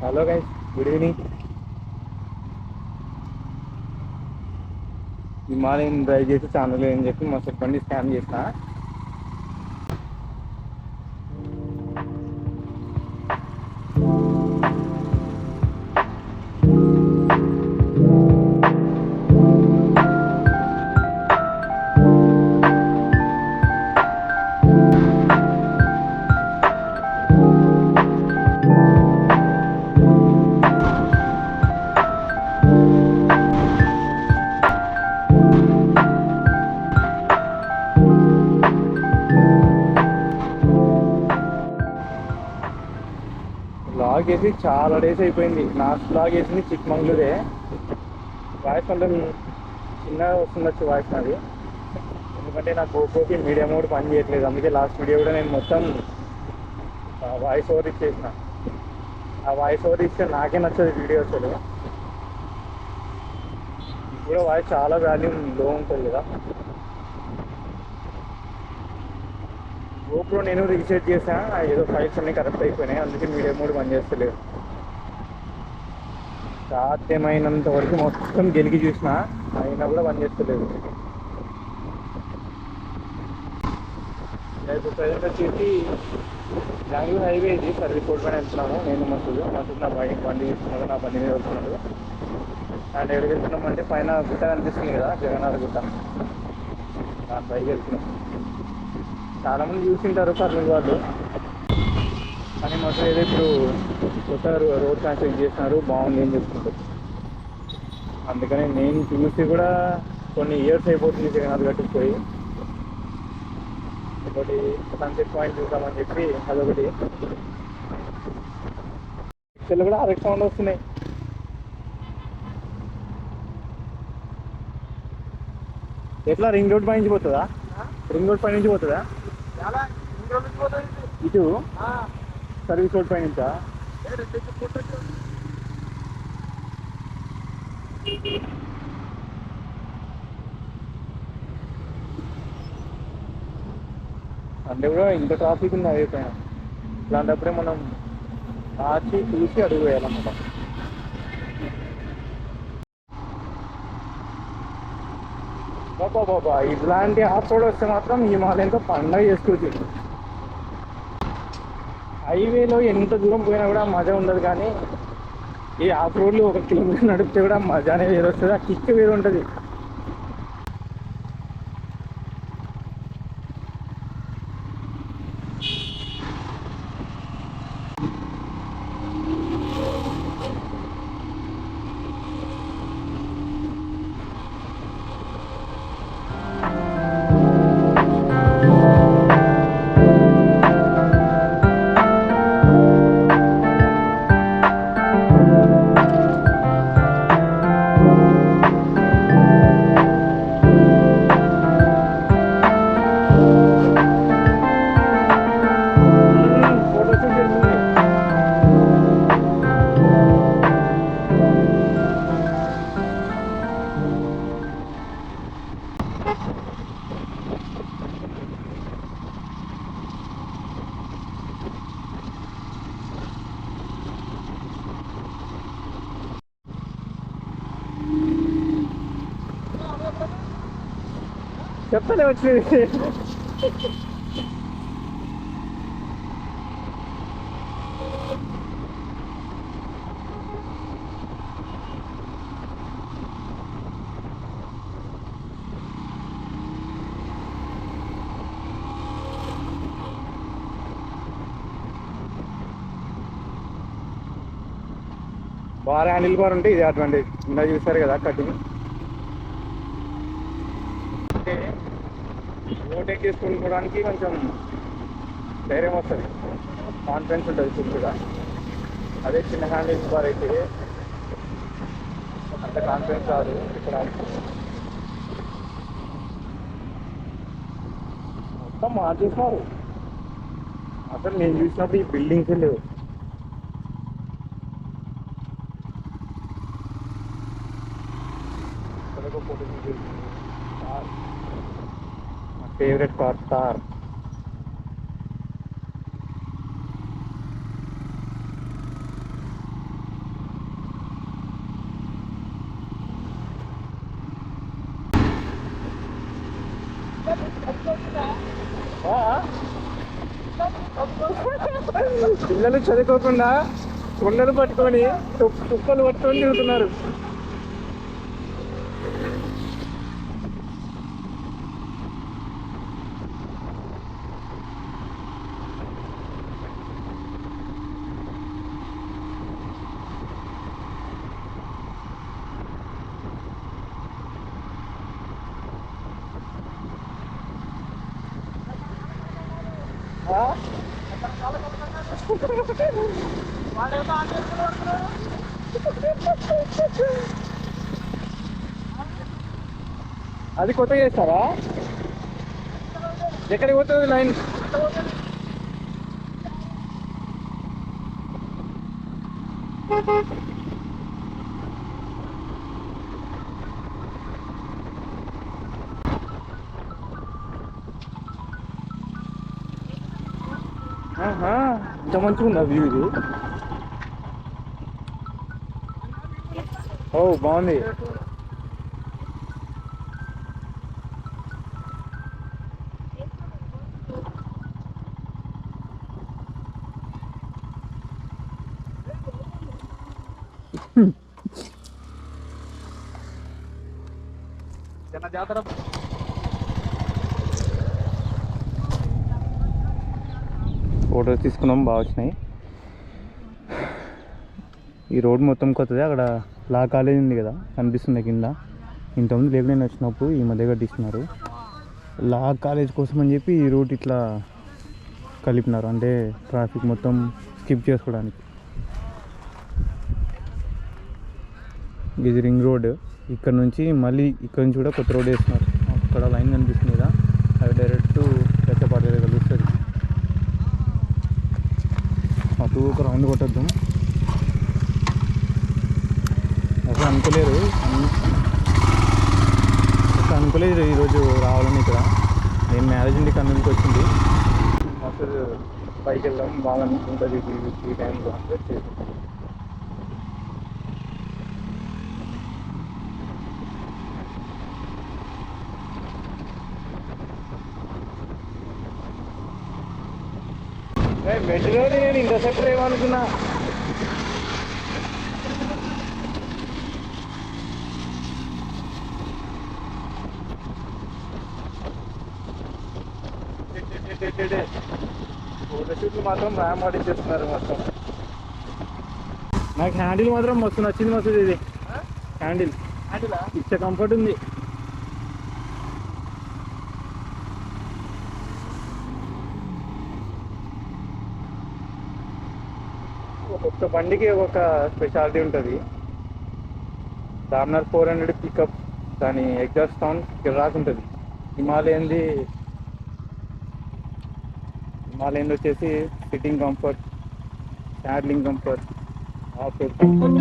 Hello guys, good evening. Himalayan drive చేసి channel అని చెప్పి మా బండి స్కాన్ చేసిన. బ్లాగ్ వేసి చాలా డేస్ అయిపోయింది. లాస్ట్ బ్లాగ్ వేసింది చిక్మంగళూరే. వాయిస్ కొంచెం చిన్నగా వస్తుండొచ్చు వాయిస్ నాది, ఎందుకంటే నా గోప్రోకి మీడియా మోడ్ పని చేయట్లేదు. అందుకే లాస్ట్ వీడియో కూడా నేను మొత్తం వాయిస్ ఓవర్ ఇచ్చేసిన. ఆ వాయిస్ ఓవర్ ఇస్తే నాకే నచ్చదు వీడియో అసలు. కూడా వాయిస్ చాలా వాల్యూమ్ లో ఉంటుంది కదా. గోప్రో నేను రీసెట్ చేసా, ఏదో ఫైల్స్ అన్నీ కరెక్ట్ అయిపోయినాయి, అందుకే మీడియా మోడ్ పని చేస్తలేదు. సాధ్యమైనంత వరకు మొత్తం గెలిగి చూసిన, అయినా కూడా పని చేస్తలేదు. ఇప్పుడు ప్రజెంట్ వచ్చేసి బెంగళూరు హైవే ఇది, సర్వీస్ రోడ్ పైన వెళ్తున్నాము. నేను మసూద్ నా బైక్ బండి తీసుకున్నాడు, నా బండి మీద వెళ్తున్నాడు. అండ్ ఎక్కడికి వెళ్తున్నాం అంటే పైన గుట్ట కనిపిస్తుంది కదా, జగన్నాథ గుట్ట, దాని పైకి వెళ్తున్నాం. చాలామంది చూసింటారు కర్నూలు వాళ్ళు, కానీ మాకు ఏదో ఇప్పుడు కొత్త రోడ్ కన్స్ట్రక్ట్ చేసినారు, బాగుంది అని చెప్తుంటారు. అందుకని నేను చూసి కూడా కొన్ని ఇయర్స్ అయిపోతుంది జగన్నాథ్ గట్టుకు పోయి. ఒకటి సన్సెట్ పాయింట్ చూద్దామని చెప్పి అదొకటి. పిక్చర్లు కూడా అరెక్ట్ సౌండ్ వస్తున్నాయి. ఎట్లా రింగ్ రోడ్ పై నుంచి పోతుందా? రింగ్ రోడ్ పై నుంచి పోతుందా ఇటు సర్వీస్ రోడ్ పై నుంచా? అంటే కూడా ఇంత ట్రాఫిక్ ఉంది అదే పైన. ఇలాంటప్పుడే మనం ఆచి చూసి అడుగు వేయాలన్నమాట. బాబా ఇట్లాంటి ఆఫ్ రోడ్ వస్తే మాత్రం హిమాలయంతో పండగ చేసుకోవచ్చు. హైవేలో ఎంత దూరం పోయినా కూడా మజా ఉండదు, కానీ ఈ ఆఫ్ రోడ్లు 1 కిలోమీటర్ నడిపితే కూడా మజా అనేది వేరు వస్తుంది, ఆ కిక్ వేరు ఉంటుంది. చెప్తానే వచ్చింది. బాగా హ్యాండిల్ బార్ ఉంటే ఇది అడ్వాంటేజ్. ఇందా చూస్తారు కదా కటింగ్, అంటే ఓవర్టేక్ చేసుకోవడానికి కొంచెం ధైర్యం వస్తుంది, కాన్ఫిడెన్స్ ఉంటుంది ఫుల్గా. అదే చిన్న హ్యాండిల్స్ బార్ అయితే అంత కాన్ఫిడెన్స్ రాదు ఇక్కడ. మొత్తం మార్చేసినారు. అసలు నేను చూసినప్పుడు ఈ బిల్డింగ్స్ లేవు. మా ఫేవరెట్ కార్ థార్. పిల్లలు చదువుకోకుండా కొండలు పట్టుకొని తుప్పలు పట్టుకొని తిరుగుతున్నారు. అది కొత్తగా చేస్తారా? ఎక్కడికి పోతుంది లైన్? ఇంత మంచిగా ఉందా వ్యూ ఇది? ఓ బాగుంది. జాతర ఫోటోస్ తీసుకున్నాం, బాగా వచ్చినాయి. ఈ రోడ్ మొత్తం కొత్తది. అక్కడ లా కాలేజ్ ఉంది కదా, కనిపిస్తుంది కింద. ఇంతకుముందు లేక నేను వచ్చినప్పుడు ఈ మధ్య కట్టిస్తున్నారు. లా కాలేజ్ కోసం అని చెప్పి ఈ రూట్ ఇట్లా కలిపినారు, అంటే ట్రాఫిక్ మొత్తం స్కిప్ చేసుకోవడానికి. ఇది రింగ్ రోడ్. ఇక్కడ నుంచి మళ్ళీ ఇక్కడ నుంచి కూడా కొత్త రోడ్ వేస్తున్నారు. అక్కడ లైన్ కనిపిస్తుంది కదా, అది డైరెక్ట్ పెద్దపాటి దగ్గర కలుస్తుంది. అటు ఒక రౌండ్ కొట్టద్దాం. అసలు అనుకోలేదు ఈరోజు రావాలని. ఇక్కడ నేను మ్యారేజ్ ఉండి కన్నుకి వచ్చింది. అసలు పైకి వెళ్దాం బాగా ఉంటుంది ఈ టైంలో అంటే మెట్రో. నేను ఇంటర్సెప్టర్ ఏమనుకున్నా. ఫోటోషూట్లు మాత్రం ర్యామ్ ఆడిచ్చేస్తున్నారు మొత్తం. నాకు హ్యాండిల్ మాత్రం మస్తు నచ్చింది. మస్తు ఇది హ్యాండిల్ ఇచ్చే కంఫర్ట్ ఉంది. ఒక్కొక్క బండికి ఒక స్పెషాలిటీ ఉంటుంది. డామినర్ 400 పికప్, దాని ఎగ్జాస్ట్ సౌండ్ కిరాకుంటుంది. హిమాలయన్ది వచ్చేసి sitting comfort, handling comfort, of road comfort.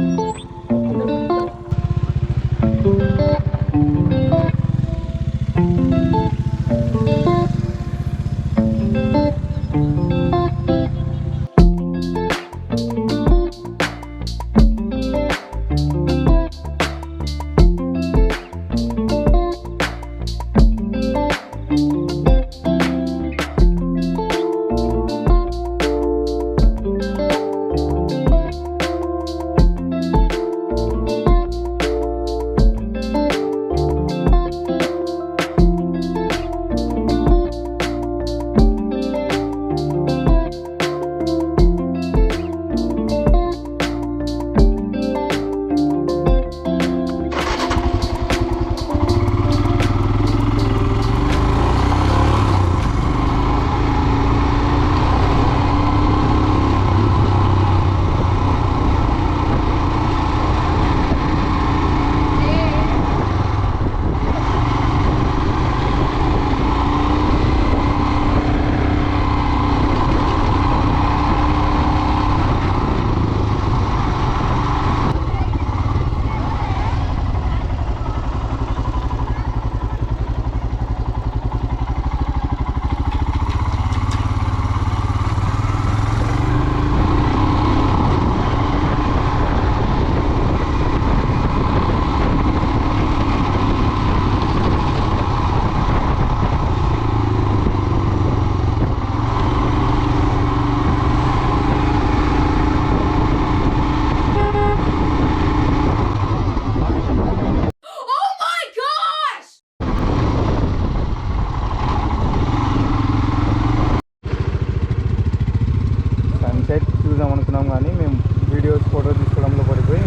చూద్దాం అనుకున్నాం, కానీ మేము వీడియోస్ ఫోటోస్ తీసుకోవడంలో పడిపోయి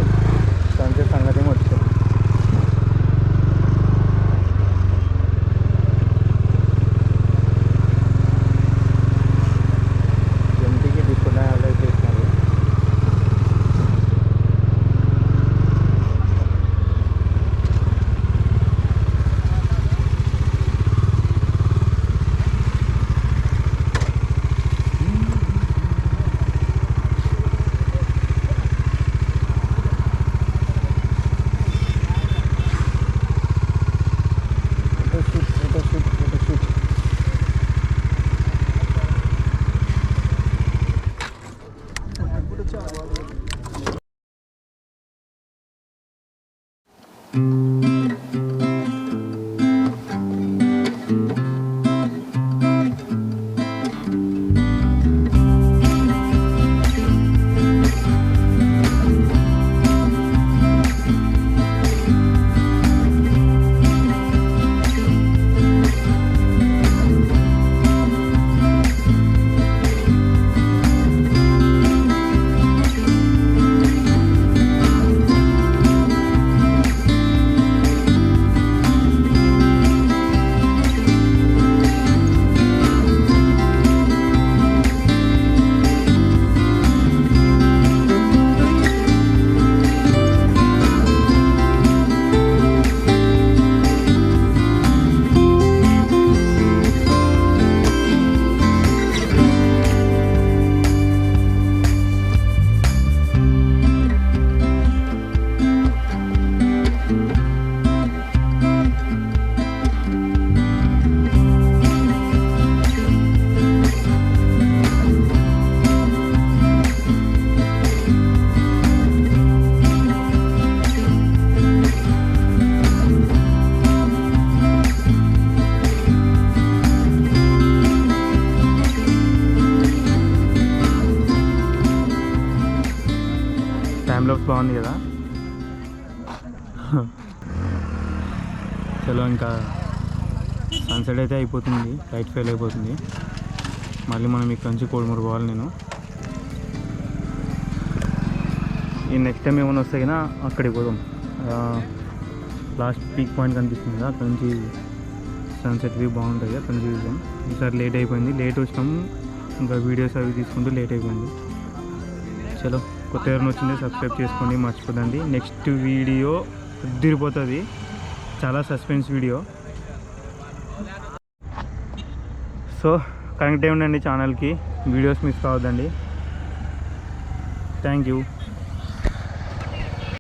సన్సెట్ సంగతి మర్చిపోయాం. ఎంటికి తీసుకున్న అలైట్ చేసినారు. టైంలో బాగుంది కదా. చలో ఇంకా సన్సెట్ అయితే అయిపోతుంది, లైట్ ఫెయిల్ అయిపోతుంది. మళ్ళీ మనం ఇక్కడ నుంచి కోడుమూరు పోవాలి. నేను ఈ నెక్స్ట్ టైం ఏమైనా వస్తే కదా అక్కడికి పోదాం. లాస్ట్ పీక్ పాయింట్ కనిపిస్తుంది కదా, అక్కడ నుంచి సన్సెట్ వ్యూ బాగుంటుంది, అక్కడ నుంచి చూద్దాం. ఈసారి లేట్ అయిపోయింది, లేట్ వచ్చినాము, ఇంకా వీడియోస్ అవి తీసుకుంటూ లేట్ అయిపోయింది. చలో, కొత్త ఎవరైనా వచ్చిందే సబ్స్క్రైబ్ చేసుకోండి, మర్చిపోదండి. నెక్స్ట్ వీడియో ఉద్దిరిపోతుంది, చాలా సస్పెన్స్ వీడియో. సో కనెక్ట్ అయి ఉండండి ఛానల్కి, వీడియోస్ మిస్ కావద్దండి. Thank you.